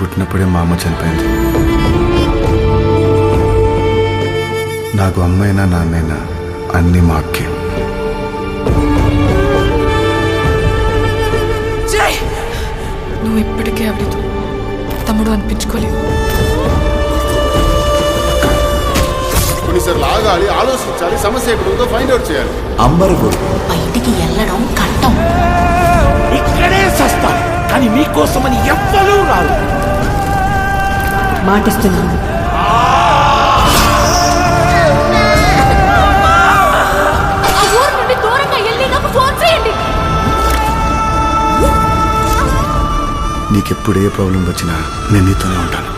పుట్టినప్పుడే మా అమ్మ చనిపోయింది. నాకు అమ్మైనా నాన్నైనా అన్నీ మా అక్కే. నువ్వు ఇప్పటికే ఆవిడతో తమ్ముడు అనిపించుకోలేవు. కొన్నిసార్లు ఆగాలి, ఆలోచించాలి, సమస్య ఎక్కడ ఉందో ఫైండ్ అవుట్ చేయాలి. అంబరు బయటికి వెళ్ళడం కట్టం. ఇక్కడే సస్తా, కానీ మీకోసమని ఎవ్వరూ రాదు. మాటిస్తున్నాను. నీకెప్పుడు ఏ ప్రాబ్లం వచ్చినా నేను నీతోనే ఉంటాను.